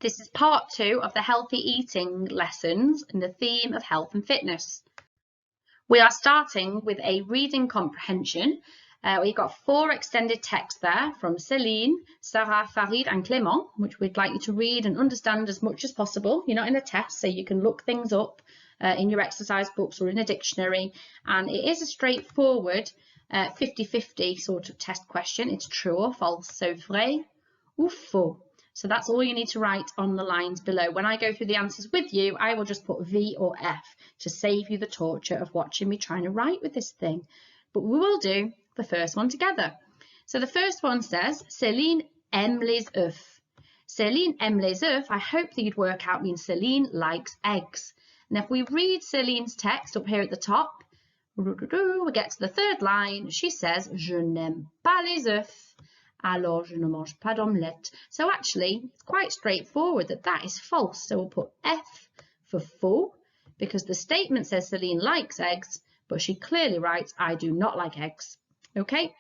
This is part 2 of the healthy eating lessons in the theme of health and fitness. We are starting with a reading comprehension. We've got 4 extended texts there from Céline, Sarah, Farid and Clément, which we'd like you to read and understand as much as possible. You're not in a test, so you can look things up in your exercise books or in a dictionary. And it is a straightforward 50-50 sort of test question. It's true or false, so vrai ou faux. So that's all you need to write on the lines below. When I go through the answers with you, I will just put V or F to save you the torture of watching me trying to write with this thing. But we will do the first one together. So the first one says, Céline aime les œufs. Céline aime les œufs, I hope that you'd work out means Céline likes eggs. And if we read Céline's text up here at the top, we get to the third line. She says, Je n'aime pas les œufs. Alors je ne mange pas d'omelette. So actually, it's quite straightforward that is false. So we'll put F for faux, because the statement says Céline likes eggs, but she clearly writes, I do not like eggs. Okay.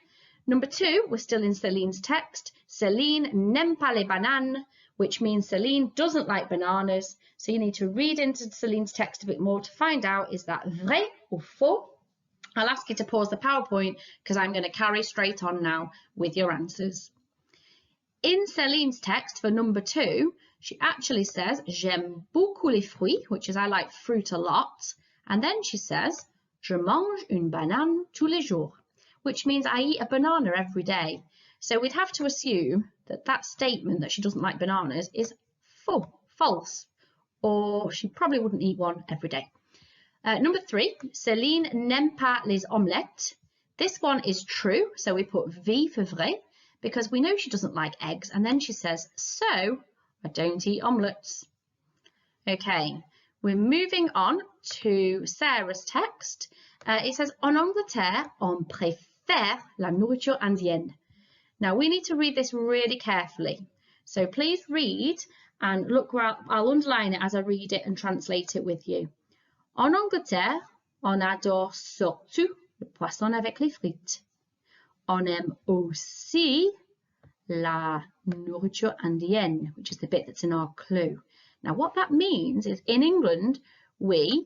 Number 2, we're still in Céline's text. Céline n'aime pas les bananes, which means Céline doesn't like bananas. So you need to read into Céline's text a bit more to find out, is that vrai or faux? I'll ask you to pause the PowerPoint because I'm going to carry straight on now with your answers. In Céline's text for number 2, she actually says, J'aime beaucoup les fruits, which is I like fruit a lot. And then she says, Je mange une banane tous les jours, which means I eat a banana every day. So we'd have to assume that that statement that she doesn't like bananas is false, or she probably wouldn't eat one every day. Number 3, Céline n'aime pas les omelettes. This one is true, so we put V for vrai, because we know she doesn't like eggs, and then she says, so I don't eat omelettes. Okay, we're moving on to Sarah's text. It says, En Angleterre, on préfère la nourriture indienne. Now we need to read this really carefully. So please read and look where I'll underline it as I read it and translate it with you. En Angleterre, on adore surtout le poisson avec les frites. On aime aussi la nourriture indienne, which is the bit that's in our clue. Now what that means is in England, we,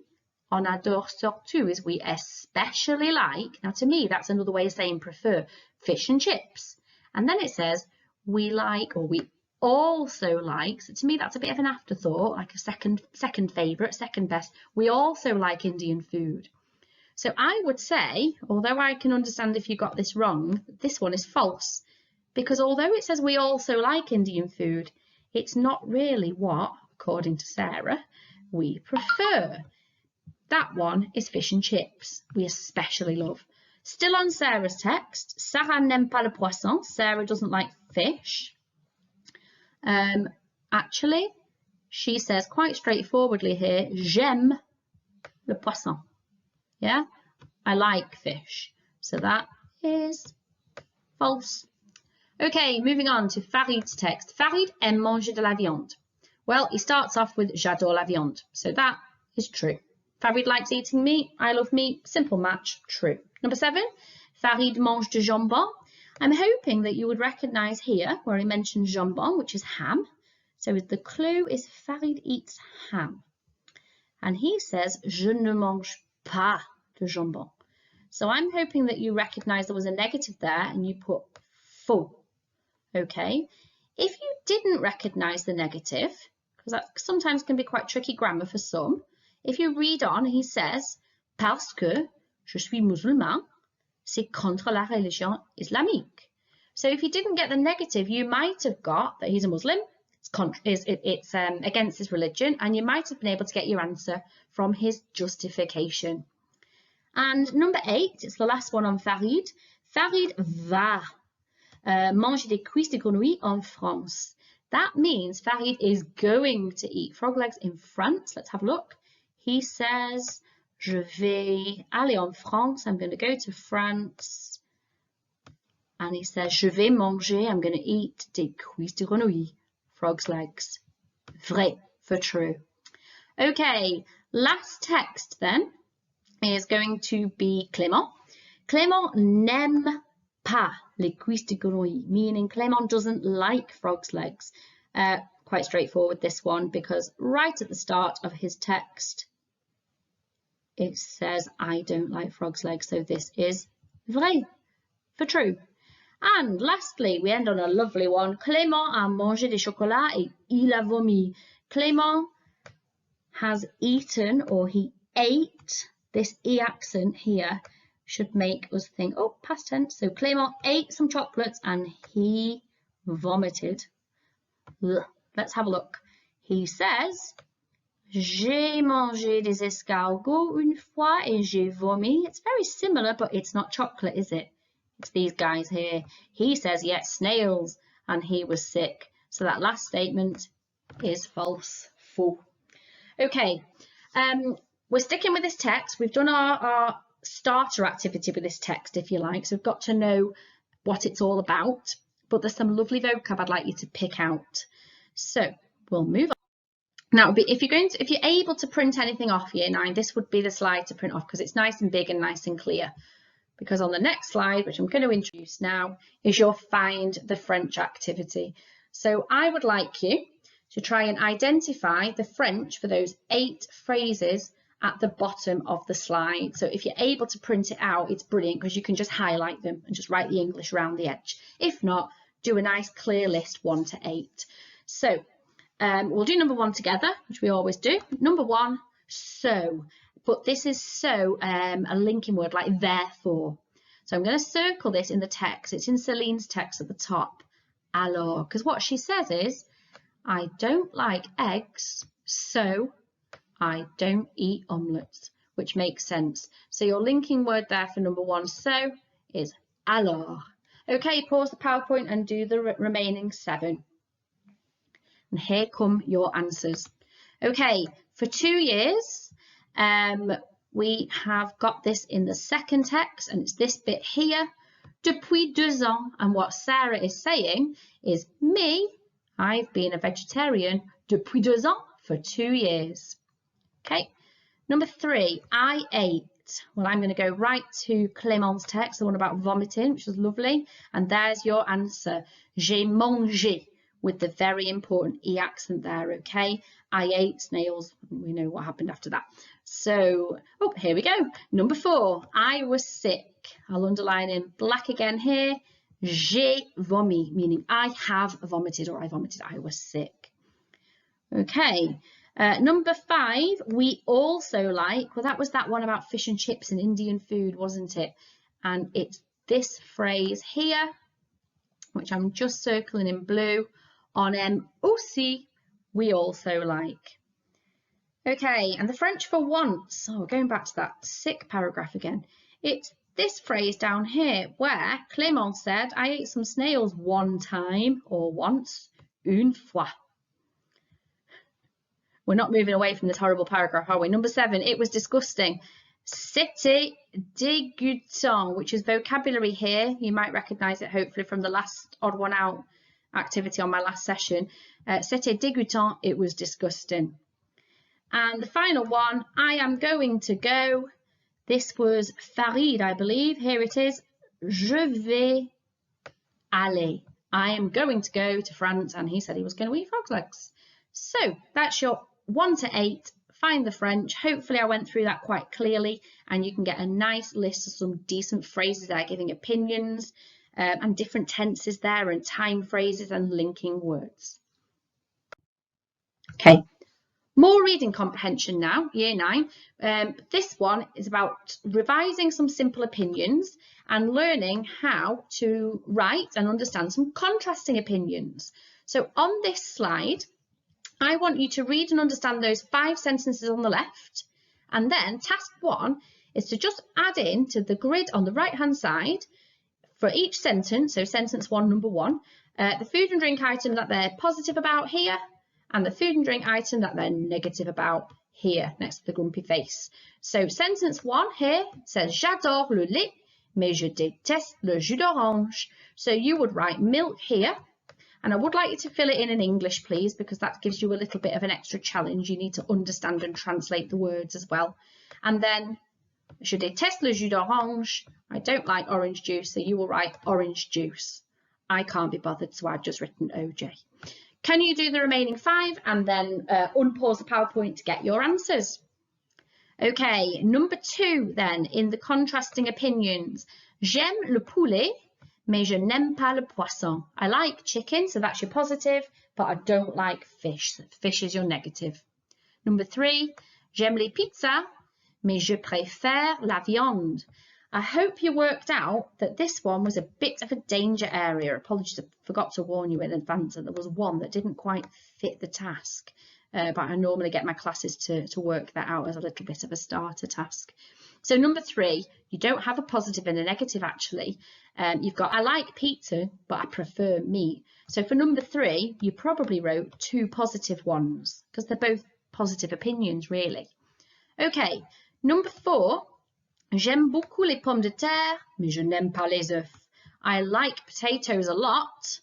on adore surtout, is we especially like, now to me that's another way of saying prefer, fish and chips. And then it says we like, or we also like, so to me that's a bit of an afterthought, like a second favourite, second best. We also like Indian food. So I would say, although I can understand if you got this wrong, this one is false, because although it says we also like Indian food, it's not really what, according to Sarah, we prefer. That one is fish and chips, we especially love. Still on Sarah's text, Sarah n'aime pas le poisson. Sarah doesn't like fish. Actually, she says quite straightforwardly here, j'aime le poisson. Yeah, I like fish. So that is false. Okay, moving on to Farid's text. Farid aime manger de la viande. Well, he starts off with j'adore la viande. So that is true. Farid likes eating meat. I love meat. Simple match. True. Number 7, Farid mange du jambon. I'm hoping that you would recognise here where he mentions jambon, which is ham. So the clue is Farid eats ham. And he says, Je ne mange pas de jambon. So I'm hoping that you recognise there was a negative there and you put faux. Okay. If you didn't recognise the negative, because that sometimes can be quite tricky grammar for some, if you read on, he says, Parce que je suis musulman, c'est contre la religion islamique. So if you didn't get the negative, you might have got that he's a Muslim, it's against his religion, and you might have been able to get your answer from his justification. And number 8, it's the last one on Farid. Farid va manger des cuisses de grenouille en France. That means Farid is going to eat frog legs in France. Let's have a look. He says, Je vais aller en France. I'm going to go to France. And he says, Je vais manger. I'm going to eat des cuisses de grenouille. Frog's legs. Vrai, for true. Okay, last text then is going to be Clément. Clément n'aime pas les cuisses de grenouille, meaning Clément doesn't like frog's legs. quite straightforward, this one, because right at the start of his text, it says, I don't like frog's legs. So this is vrai, for true. And lastly, we end on a lovely one. Clément a mangé des chocolats et il a vomi. Clément has eaten, or he ate. This E accent here should make us think, oh, past tense. So Clément ate some chocolates and he vomited. Ugh. Let's have a look. He says, j'ai mangé des escargots une fois et j'ai vomi. It's very similar, but it's not chocolate, is it? It's these guys here. He says, yes, snails, and he was sick. So that last statement is false. Faux. Okay, we're sticking with this text. We've done our starter activity with this text, if you like. So we've got to know what it's all about. But there's some lovely vocab I'd like you to pick out. So we'll move on. Now, if you're able to print anything off Year 9, this would be the slide to print off because it's nice and big and nice and clear. Because on the next slide, which I'm going to introduce now, is your Find the French activity. So I would like you to try and identify the French for those 8 phrases at the bottom of the slide. So if you're able to print it out, it's brilliant because you can just highlight them and just write the English around the edge. If not, do a nice clear list 1 to 8. So we'll do number 1 together, which we always do. Number 1, so. But this is so a linking word like therefore. So I'm going to circle this in the text. It's in Celine's text at the top. Alors, because what she says is, I don't like eggs, so I don't eat omelettes, which makes sense. So your linking word there for number 1, so, is alors. Okay, pause the PowerPoint and do the remaining 7. And here come your answers. Okay, for 2 years, we have got this in the second text, and it's this bit here, depuis 2 ans. And what Sarah is saying is, me, I've been a vegetarian depuis 2 ans, for 2 years. Okay, number 3, I ate. Well, I'm going to go right to Clément's text, the one about vomiting, which is lovely. And there's your answer, j'ai mangé, with the very important E accent there, okay? I ate snails. We know what happened after that. So, oh, here we go. Number 4, I was sick. I'll underline in black again here. J'ai vomi, meaning I have vomited or I vomited. I was sick. Okay. Number 5, we also like, well, that was that one about fish and chips and Indian food, wasn't it? And it's this phrase here, which I'm just circling in blue. On aussi, we also like. Okay, and the French for once, oh, going back to that sick paragraph again, it's this phrase down here where Clément said, I ate some snails one time or once, une fois. We're not moving away from this horrible paragraph, are we? Number 7, it was disgusting. C'était dégoûtant, which is vocabulary here. You might recognise it hopefully from the last odd one out activity on my last session. C'était dégoûtant, it was disgusting. And the final one, I am going to go. This was Farid, I believe. Here it is. Je vais aller. I am going to go to France, and he said he was going to eat frog's legs. So that's your 1 to 8. Find the French. Hopefully I went through that quite clearly, and you can get a nice list of some decent phrases there, giving opinions and different tenses there, and time phrases and linking words. Okay. More reading comprehension now, Year 9. This one is about revising some simple opinions and learning how to write and understand some contrasting opinions. So on this slide, I want you to read and understand those 5 sentences on the left, and then task 1 is to just add in to the grid on the right hand side for each sentence, so sentence 1, number 1, the food and drink item that they're positive about here, and the food and drink item that they're negative about here, next to the grumpy face. So sentence 1 here says, j'adore le lait, mais je déteste le jus d'orange. So you would write milk here, and I would like you to fill it in English, please, because that gives you a little bit of an extra challenge. You need to understand and translate the words as well. And then, je déteste le jus d'orange. I don't like orange juice, so you will write orange juice. I can't be bothered, so I've just written OJ. Can you do the remaining 5 and then unpause the PowerPoint to get your answers? Okay, number 2 then, in the contrasting opinions. J'aime le poulet, mais je n'aime pas le poisson. I like chicken, so that's your positive, but I don't like fish. Fish is your negative. Number 3, j'aime les pizzas, mais je préfère la viande. I hope you worked out that this one was a bit of a danger area. Apologies, I forgot to warn you in advance that there was one that didn't quite fit the task. But I normally get my classes to work that out as a little bit of a starter task. So number 3, you don't have a positive and a negative actually. You've got, I like pizza, but I prefer meat. So for number 3, you probably wrote 2 positive ones because they're both positive opinions really. Okay, number 4, j'aime beaucoup les pommes de terre, mais je n'aime pas les œufs. I like potatoes a lot,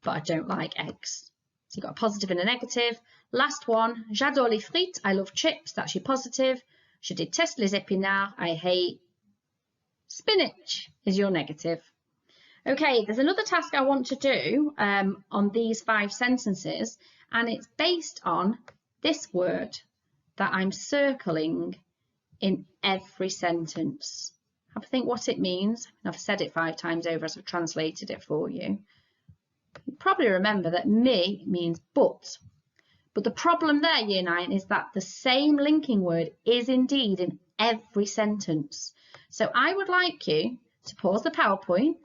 but I don't like eggs. So you've got a positive and a negative. Last one, j'adore les frites, I love chips, that's your positive. Je déteste les épinards, I hate spinach, is your negative. Okay, there's another task I want to do on these 5 sentences, and it's based on this word that I'm circling in every sentence. Have a think what it means. I've said it 5 times over as I've translated it for you. You probably remember that me means but. But the problem there, Year 9, is that the same linking word is indeed in every sentence. So I would like you to pause the PowerPoint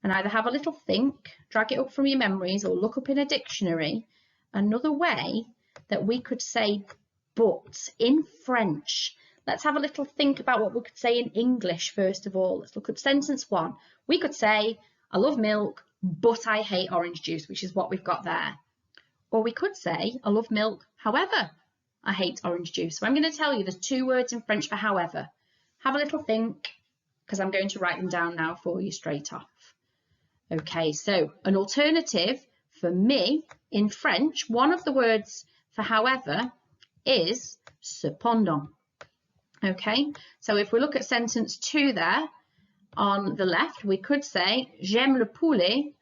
and either have a little think, drag it up from your memories, or look up in a dictionary another way that we could say but in French. Let's have a little think about what we could say in English first of all. Let's look at sentence 1. We could say, I love milk, but I hate orange juice, which is what we've got there. Or we could say, I love milk, however, I hate orange juice. So I'm going to tell you there's 2 words in French for however. Have a little think, because I'm going to write them down now for you straight off. Okay, so an alternative for me in French, one of the words for however is cependant. Okay, so if we look at sentence 2 there, on the left, we could say, j'aime le poulet,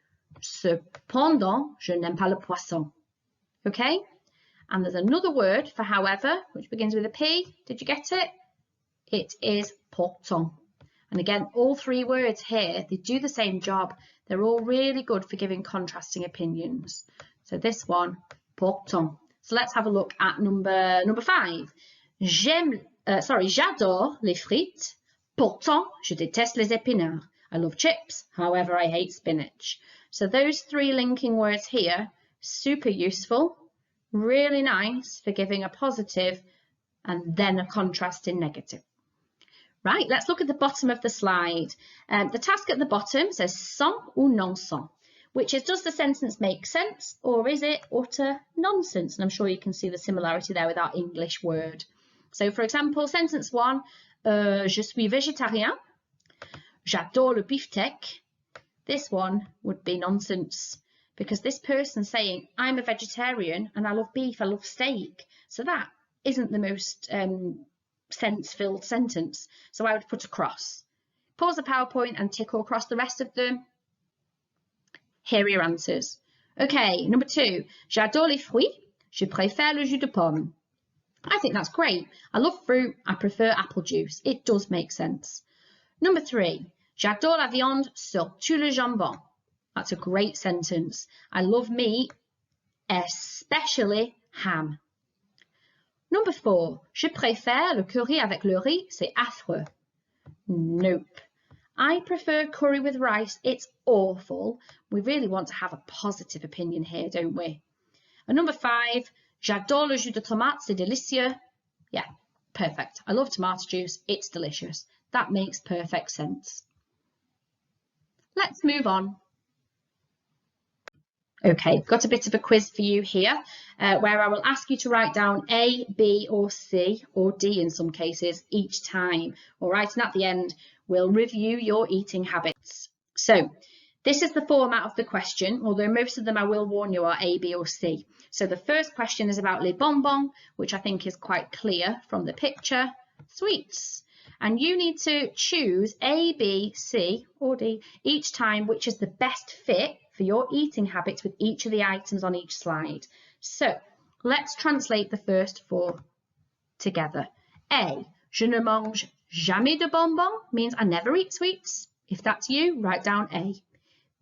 cependant, je n'aime pas le poisson. Okay, and there's another word for however, which begins with a P. Did you get it? It is pourtant. And again, all 3 words here, they do the same job. They're all really good for giving contrasting opinions. So this one, pourtant. So let's have a look at number 5. J'adore les frites. Pourtant, je déteste les épinards. I love chips, however, I hate spinach. So those 3 linking words here, super useful, really nice for giving a positive and then a contrasting negative. Right, let's look at the bottom of the slide. The task at the bottom says sans ou non sans, which is, does the sentence make sense or is it utter nonsense? And I'm sure you can see the similarity there with our English word. So for example, sentence 1, je suis végétarien, j'adore le beefsteak. This one would be nonsense because this person's saying, I'm a vegetarian and I love beef, I love steak. So that isn't the most sense-filled sentence. So I would put a cross. Pause the PowerPoint and tick across the rest of them. Here are your answers. Okay, number 2, j'adore les fruits, je préfère le jus de pomme. I think that's great. I love fruit, I prefer apple juice. It does make sense. Number 3, j'adore la viande, surtout le jambon. That's a great sentence. I love meat, especially ham. Number 4, je préfère le curry avec le riz, c'est affreux. Nope. I prefer curry with rice, it's awful. We really want to have a positive opinion here, don't we? And number 5, j'adore le jus de tomate, c'est délicieux. Yeah, perfect. I love tomato juice, it's delicious. That makes perfect sense. Let's move on. Okay, got a bit of a quiz for you here, where I will ask you to write down A, B or C, or D in some cases, each time. All right, and at the end, we'll review your eating habits. So, this is the format of the question, although most of them I will warn you are A, B or C. So the first question is about les bonbons, which I think is quite clear from the picture, sweets. And you need to choose A, B, C or D each time, which is the best fit for your eating habits with each of the items on each slide. So let's translate the first 4 together. A, je ne mange jamais de bonbons means I never eat sweets. If that's you, write down A.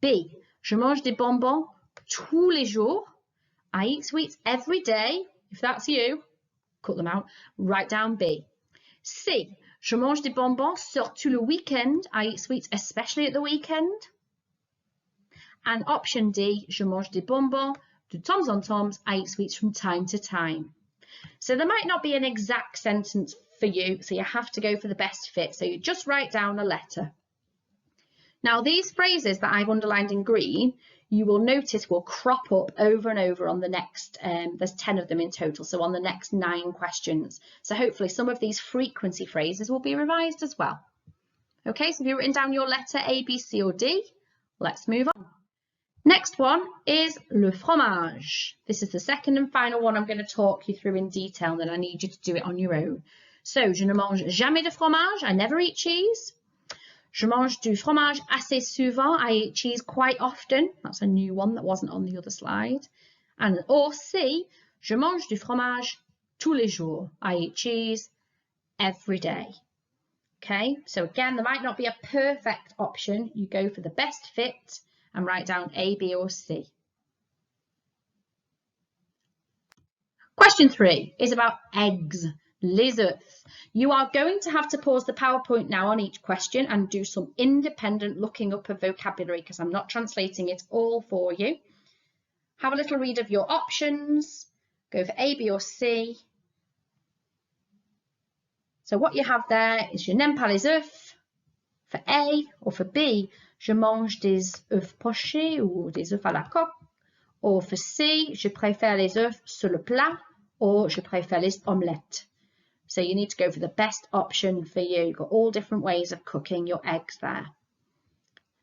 B, je mange des bonbons tous les jours. I eat sweets every day. If that's you, cut them out, write down B. C, je mange des bonbons surtout le week-end. I eat sweets especially at the weekend. And option D, je mange des bonbons de temps en temps. I eat sweets from time to time. So there might not be an exact sentence for you, so you have to go for the best fit. So you just write down a letter. Now these phrases that I've underlined in green, you will notice will crop up over and over on the next, there's 10 of them in total, so on the next 9 questions. So hopefully some of these frequency phrases will be revised as well. Okay, so if you've written down your letter A, B, C or D, let's move on. Next one is le fromage. This is the second and final one I'm going to talk you through in detail, and then I need you to do it on your own. So, je ne mange jamais de fromage. I never eat cheese. Je mange du fromage assez souvent. I eat cheese quite often. That's a new one that wasn't on the other slide. And or C, je mange du fromage tous les jours. I eat cheese every day. Okay, so again, there might not be a perfect option. You go for the best fit and write down A, B or C. Question 3 is about eggs, les œufs. You are going to have to pause the PowerPoint now on each question and do some independent looking up of vocabulary because I'm not translating it all for you. Have a little read of your options, go for A, B or C. So what you have there is je n'aime pas les œufs for A, or for B, je mange des œufs pochés ou des œufs à la coque. Or for C, je préfère les œufs sur le plat, or je préfère les omelettes. So you need to go for the best option for you. You've got all different ways of cooking your eggs there.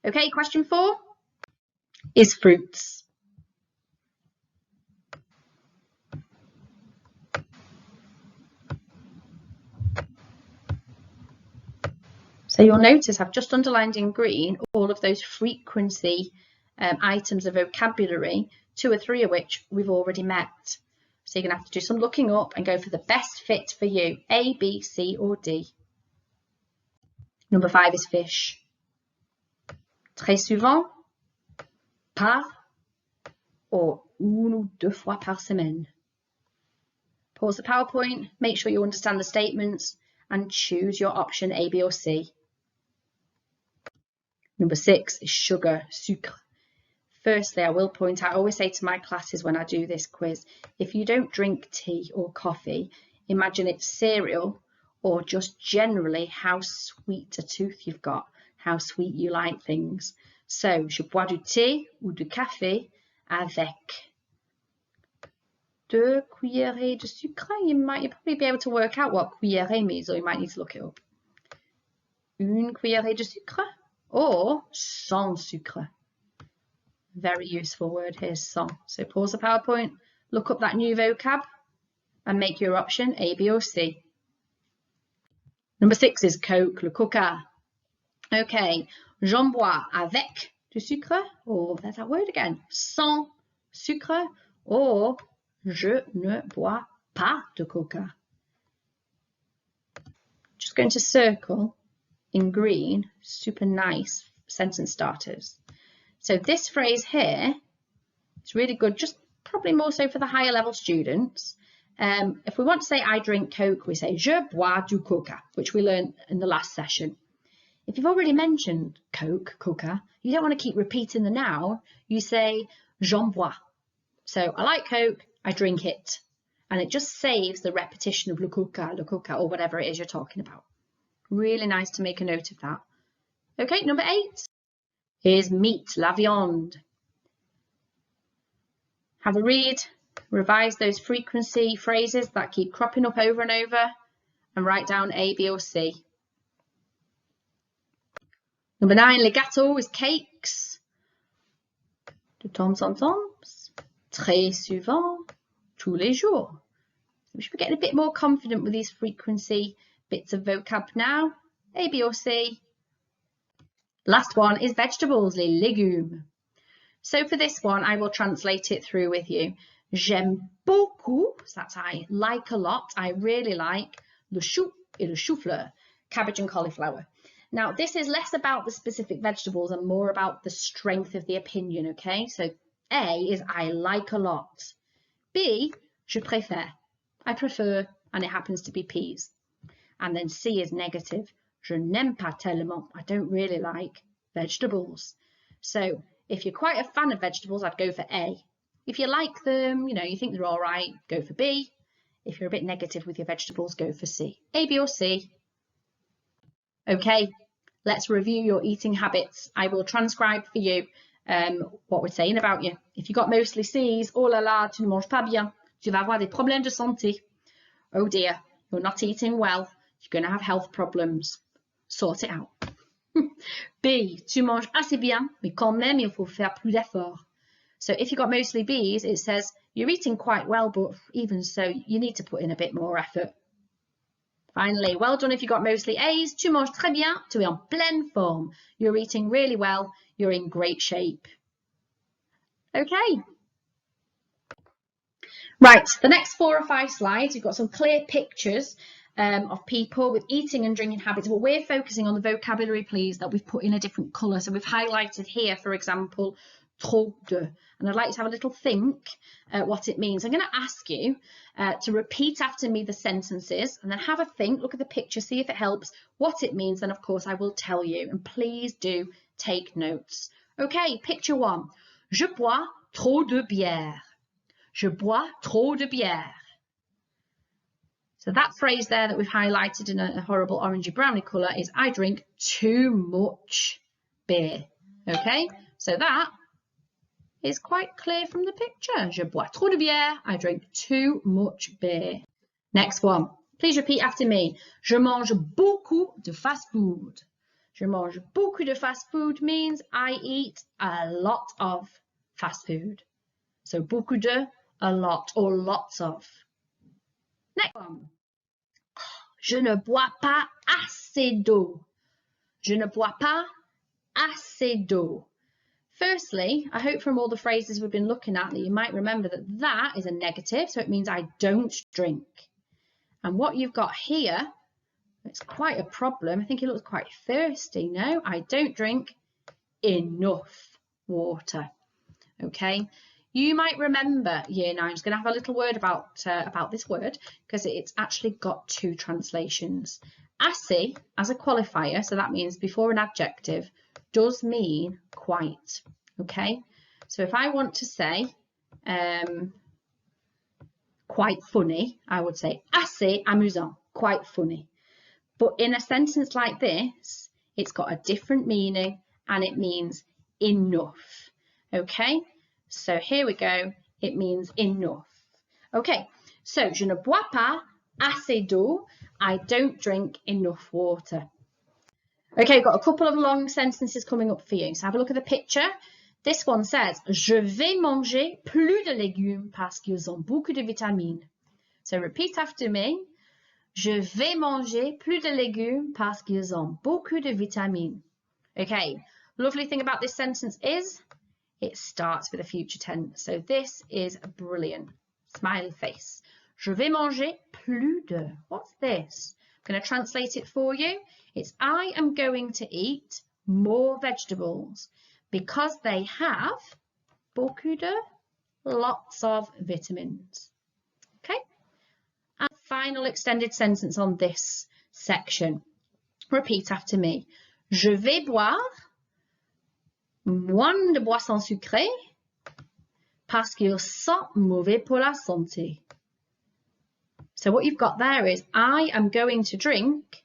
Okay, question 4 is fruits. So you'll notice I've just underlined in green all of those frequency items of vocabulary, 2 or 3 of which we've already met. So you're going to have to do some looking up and go for the best fit for you, A, B, C or D. Number 5 is fish. Très souvent, pas, or une ou deux fois par semaine. Pause the PowerPoint, make sure you understand the statements and choose your option A, B or C. Number 6 is sugar, sucre. Firstly, I will point out, I always say to my classes when I do this quiz, if you don't drink tea or coffee, imagine it's cereal or just generally how sweet a tooth you've got, how sweet you like things. So, je bois du thé ou du café avec 2 cuillerées de sucre. You'll probably be able to work out what cuillerée means, or you might need to look it up. Une cuillerée de sucre or sans sucre. Very useful word here, sans. So pause the PowerPoint, look up that new vocab and make your option A, B or C. Number 6 is Coke, le Coca. Okay, j'en bois avec du sucre, or there's that word again, sans sucre, or je ne bois pas de Coca. Just going to circle in green, super nice sentence starters. So this phrase here, it's really good, just probably more so for the higher level students. If we want to say I drink Coke, we say je bois du Coca, which we learned in the last session. If you've already mentioned Coke, Coca, you don't want to keep repeating the noun, you say j'en bois. So I like Coke, I drink it. And it just saves the repetition of le Coca, or whatever it is you're talking about. Really nice to make a note of that. Okay, number 8 is meat, la viande. Have a read, revise those frequency phrases that keep cropping up over and over, and write down A, B or C. Number 9, les gâteaux is cakes. De temps en temps, très souvent, tous les jours. We should be getting a bit more confident with these frequency bits of vocab now. A, B or C. Last one is vegetables, les légumes. So for this one, I will translate it through with you. J'aime beaucoup, so that's I like a lot, I really like le chou et le chou-fleur, cabbage and cauliflower. Now, this is less about the specific vegetables and more about the strength of the opinion, okay? So A is I like a lot. B, je préfère, I prefer, and it happens to be peas. And then C is negative. Je n'aime pas tellement, I don't really like vegetables. So if you're quite a fan of vegetables, I'd go for A. If you like them, you know, you think they're all right, go for B. If you're a bit negative with your vegetables, go for C. A, B or C. Okay, let's review your eating habits. I will transcribe for you what we're saying about you. If you got mostly C's, oh là là, tu ne manges pas bien. Tu vas avoir des problèmes de santé. Oh dear, you're not eating well. You're going to have health problems. Sort it out. B, tu manges assez bien, mais quand même, il faut faire plus d'efforts. So if you got mostly B's, it says you're eating quite well, but even so, you need to put in a bit more effort. Finally, well done if you got mostly A's. Tu manges très bien, tu es en pleine forme. You're eating really well, you're in great shape. Okay. Right, the next 4 or 5 slides, you've got some clear pictures of people with eating and drinking habits, but we're focusing on the vocabulary, please, that we've put in a different colour. So we've highlighted here, for example, trop de, and I'd like to have a little think what it means. I'm going to ask you to repeat after me the sentences and then have a think, look at the picture, see if it helps, what it means, then of course I will tell you, and please do take notes. Okay, picture 1. Je bois trop de bière. Je bois trop de bière. So that phrase there that we've highlighted in a horrible orangey browny colour is I drink too much beer. Okay, so that is quite clear from the picture. Je bois trop de bière. I drink too much beer. Next one. Please repeat after me. Je mange beaucoup de fast food. Je mange beaucoup de fast food means I eat a lot of fast food. So beaucoup de, a lot, or lots of. Next one. Je ne bois pas assez d'eau. Je ne bois pas assez d'eau. Firstly, I hope from all the phrases we've been looking at that you might remember that that is a negative, so it means I don't drink. And what you've got here, it's quite a problem. I think it looks quite thirsty. No, I don't drink enough water. Okay. You might remember year 9. I'm just going to have a little word about this word because it's actually got 2 translations. Assez as a qualifier, so that means before an adjective, does mean quite. Okay, so if I want to say quite funny, I would say assez amusant, quite funny. But in a sentence like this, it's got a different meaning and it means enough. Okay. So here we go, it means enough. Okay, so je ne bois pas assez d'eau, I don't drink enough water. Okay, I've got a couple of long sentences coming up for you. So have a look at the picture. This one says, je vais manger plus de légumes parce qu'ils ont beaucoup de vitamines. So repeat after me. Je vais manger plus de légumes parce qu'ils ont beaucoup de vitamines. Okay, lovely thing about this sentence is it starts with a future tense. So this is brilliant. Smiley face. Je vais manger plus de. What's this? I'm going to translate it for you. It's I am going to eat more vegetables because they have beaucoup de, lots of vitamins. Okay. And final extended sentence on this section. Repeat after me. Je vais boire moins de boissons sucrées parce qu'ils sont mauvais pour la santé. So what you've got there is I am going to drink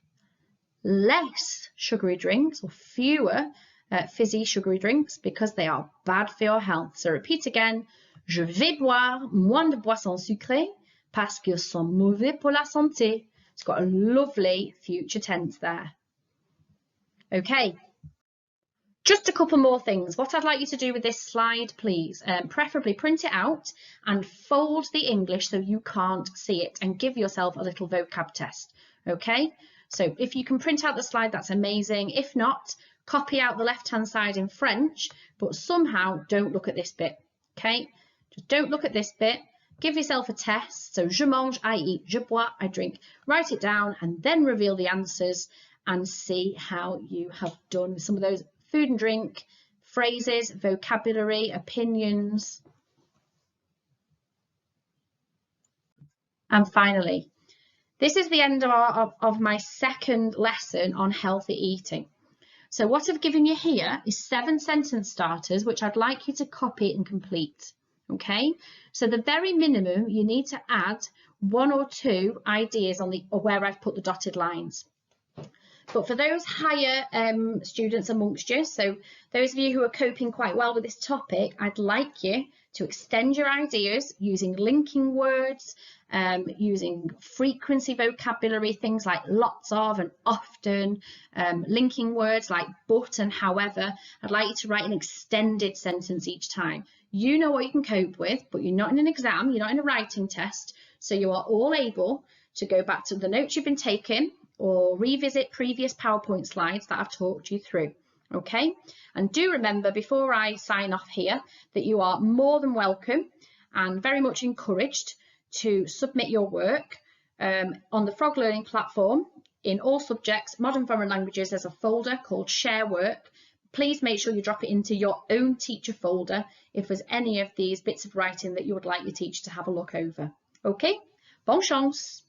less sugary drinks or fewer fizzy sugary drinks because they are bad for your health. So repeat again. Je vais boire moins de boissons sucrées parce qu'ils sont mauvais pour la santé. It's got a lovely future tense there. Okay. Just a couple more things. What I'd like you to do with this slide, please, preferably print it out and fold the English so you can't see it and give yourself a little vocab test. Okay, so if you can print out the slide, that's amazing. If not, copy out the left-hand side in French, but somehow don't look at this bit, okay? Just don't look at this bit. Give yourself a test. So, je mange, I eat, je bois, I drink. Write it down and then reveal the answers and see how you have done with some of those food and drink, phrases, vocabulary, opinions. And finally, this is the end of my second lesson on healthy eating. So what I've given you here is 7 sentence starters, which I'd like you to copy and complete. Okay, so the very minimum, you need to add 1 or 2 ideas on where I've put the dotted lines. But for those higher students amongst you, so those of you who are coping quite well with this topic, I'd like you to extend your ideas using linking words, using frequency vocabulary, things like lots of and often, linking words like but and however. I'd like you to write an extended sentence each time. You know what you can cope with, but you're not in an exam, you're not in a writing test, so you are all able to go back to the notes you've been taking or revisit previous PowerPoint slides that I've talked you through. Okay, and do remember before I sign off here that you are more than welcome and very much encouraged to submit your work on the Frog Learning platform in all subjects, modern foreign languages. There's a folder called Share Work. Please make sure you drop it into your own teacher folder if there's any of these bits of writing that you would like your teacher to have a look over. Okay, bonne chance.